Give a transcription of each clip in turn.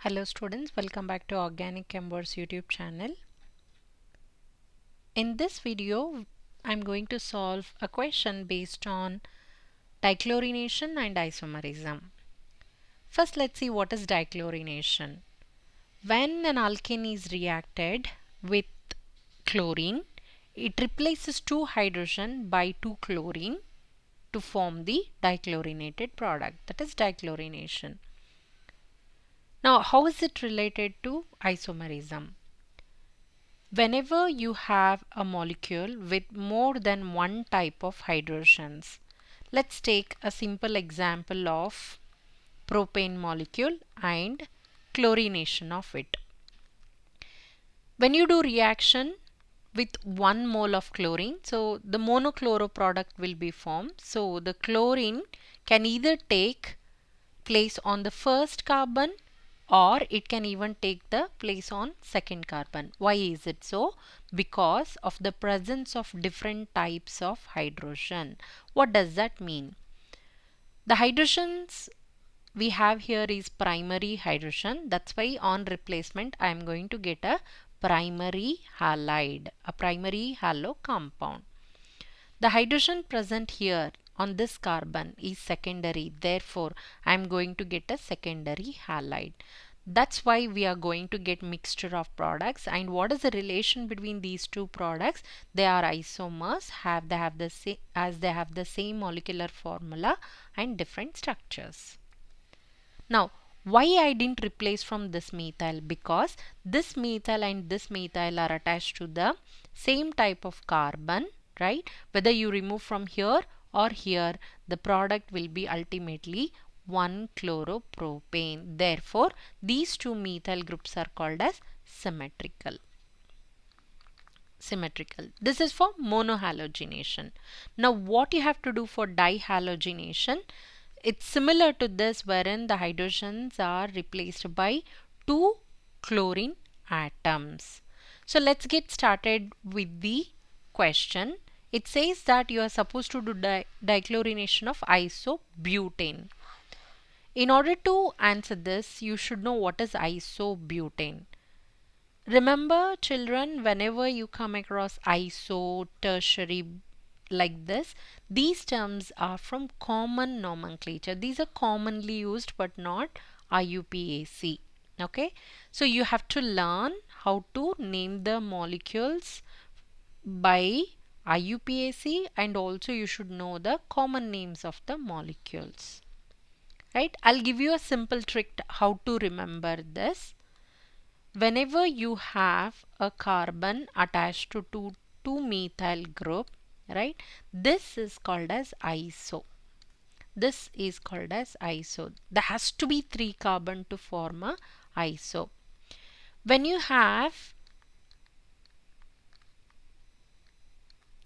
Hello students, welcome back to OrganiChemVerse YouTube channel. In this video, I'm going to solve a question based on dichlorination and isomerism. First, let's see what is dichlorination. When an alkane is reacted with chlorine, it replaces two hydrogen by two chlorine to form the dichlorinated product, that is dichlorination. Now, how is it related to isomerism? Whenever you have a molecule with more than one type of hydrogens, let's take a simple example of propane molecule and chlorination of it. When you do reaction with 1 mole of chlorine, so the monochloro product will be formed. So the chlorine can either take place on the first carbon or it can even take the place on second carbon. Why is it so? Because of the presence of different types of hydrogen. What does that mean? The hydrogens we have here is primary hydrogen. That's why on replacement I am going to get a primary halide, a primary halo compound. The hydrogen present here on this carbon is secondary. Therefore, I am going to get a secondary halide. That's why we are going to get mixture of products. And what is the relation between these two products? They are isomers, they have the same molecular formula and different structures. Now, why I didn't replace from this methyl? Because this methyl and this methyl are attached to the same type of carbon, right? Whether you remove from here or here, the product will be ultimately 1-chloropropane. Therefore, these two methyl groups are called as symmetrical. This is for monohalogenation. Now, what you have to do for dihalogenation? It's similar to this, wherein the hydrogens are replaced by two chlorine atoms. So let's get started with the question. It says that you are supposed to do dichlorination of isobutane. In order to answer this, you should know what is isobutane. Remember children, whenever you come across iso, tertiary, like this, these terms are from common nomenclature. These are commonly used but not IUPAC. Okay, so you have to learn how to name the molecules by IUPAC, and also you should know the common names of the molecules. Right, I'll give you a simple trick how to remember this. Whenever you have a carbon attached to two methyl group, right, this is called as iso. This is called as iso. There has to be 3 carbon to form a iso. When you have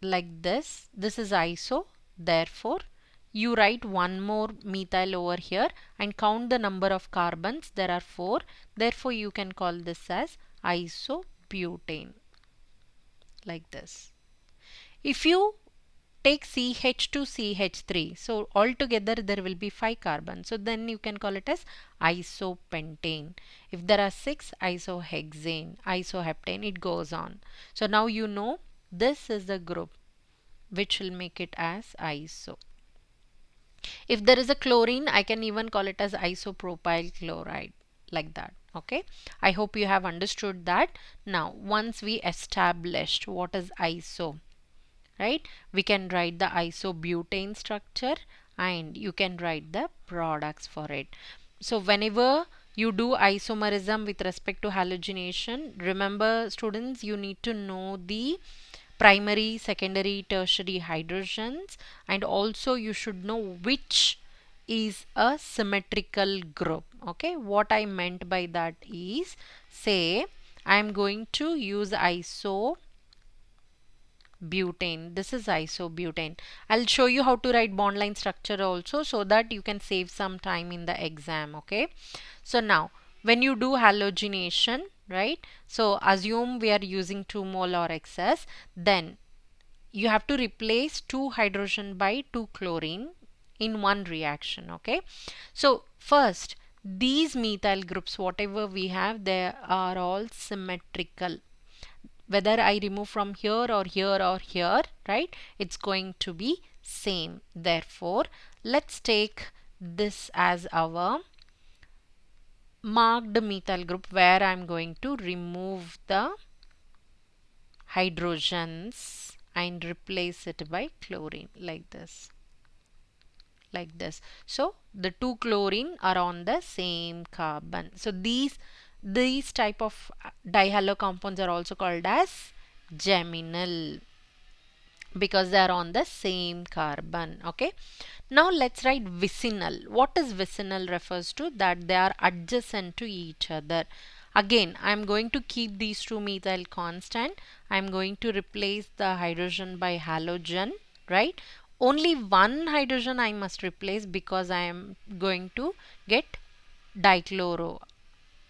like this is iso. Therefore, you write one more methyl over here and count the number of carbons. There are 4. Therefore, you can call this as isobutane. Like this. If you take CH2CH3, so altogether there will be 5 carbons. So then you can call it as isopentane. If there are 6, isohexane, isoheptane, it goes on. So now you know this is the group which will make it as iso. If there is a chlorine, I can even call it as isopropyl chloride, like that. Okay, I hope you have understood that. Now, once we established what is iso, right, we can write the isobutane structure and you can write the products for it. So whenever you do isomerism with respect to halogenation, remember students, you need to know the primary, secondary, tertiary hydrogens, and also you should know which is a symmetrical group. Okay, what I meant by that is, say I am going to use isobutane. This is isobutane. I'll show you how to write bond line structure also, so that you can save some time in the exam. Okay, so now when you do halogenation, right, so assume we are using 2 mole or excess, then you have to replace 2 hydrogen by 2 chlorine in one reaction. Okay, so first these methyl groups, whatever we have, they are all symmetrical. Whether I remove from here or here or here, right, it's going to be same. Therefore, let's take this as our marked methyl group where I'm going to remove the hydrogens and replace it by chlorine like this. Like this. So the two chlorine are on the same carbon. So these type of dihalo compounds are also called as geminal because they are on the same carbon. Okay. Now let's write vicinal. What is vicinal refers to? That they are adjacent to each other. Again, I am going to keep these two methyl constant. I am going to replace the hydrogen by halogen, right? Only one hydrogen I must replace because I am going to get dichloro,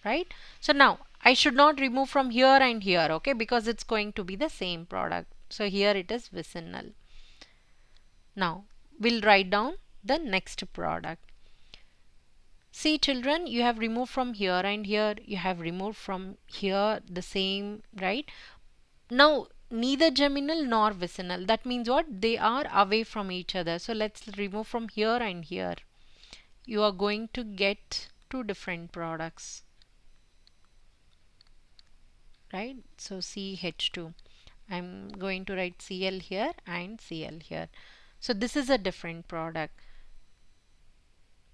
right? So now I should not remove from here and here, okay, because it's going to be the same product. So here it is vicinal. Now we'll write down the next product. See children, you have removed from here and here, you have removed from here the same, right? Now neither geminal nor vicinal. That means what? They are away from each other. So let's remove from here and here. You are going to get two different products, right? So CH2. I'm going to write Cl here and Cl here. So this is a different product.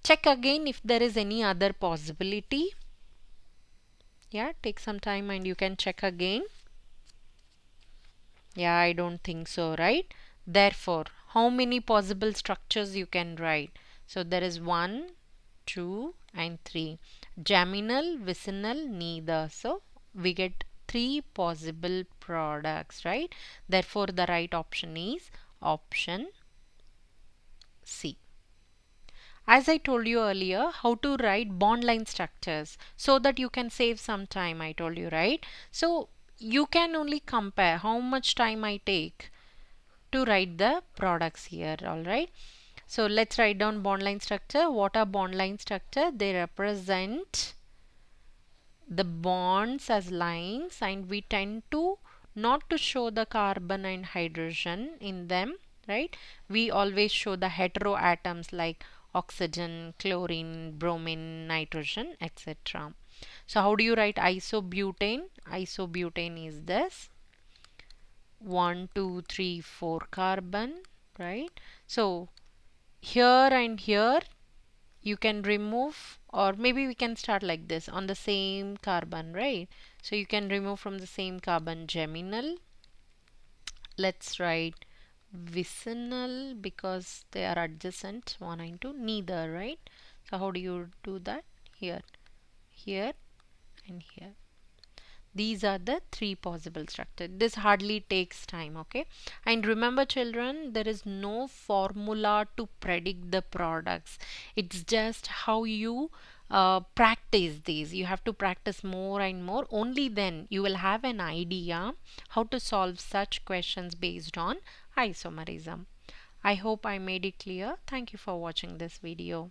Check again if there is any other possibility. Yeah, take some time and you can check again. Yeah, I don't think so, right? Therefore, how many possible structures you can write? So there is 1, 2 and 3. Geminal, vicinal, neither. So we get 3 possible products, right? Therefore, the right option is option C. As I told you earlier, how to write bond line structures so that you can save some time, I told you, right? So you can only compare how much time I take to write the products here, all right? So let's write down bond line structure. What are bond line structure? They represent the bonds as lines, and we tend to not to show the carbon and hydrogen in them, right? We always show the hetero atoms like oxygen, chlorine, bromine, nitrogen, etc. So how do you write isobutane? Isobutane is this 1, 2, 3, 4 carbon, right? So here and here you can remove, or maybe we can start like this on the same carbon, right? So you can remove from the same carbon geminal. Let's write vicinal because they are adjacent 1 and 2, neither, right? So how do you do that? Here, here and here. These are the 3 possible structures. This hardly takes time, okay? And remember children, there is no formula to predict the products. It's just how you practice these. You have to practice more and more. Only then you will have an idea how to solve such questions based on isomerism. I hope I made it clear. Thank you for watching this video.